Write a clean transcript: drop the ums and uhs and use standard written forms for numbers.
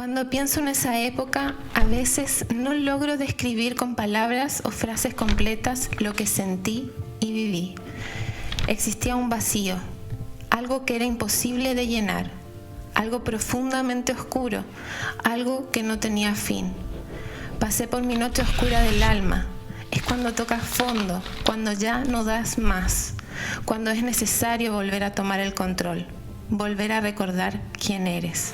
Cuando pienso en esa época, a veces no logro describir con palabras o frases completas lo que sentí y viví. Existía un vacío, algo que era imposible de llenar, algo profundamente oscuro, algo que no tenía fin. Pasé por mi noche oscura del alma. Es cuando tocas fondo, cuando ya no das más, cuando es necesario volver a tomar el control, volver a recordar quién eres.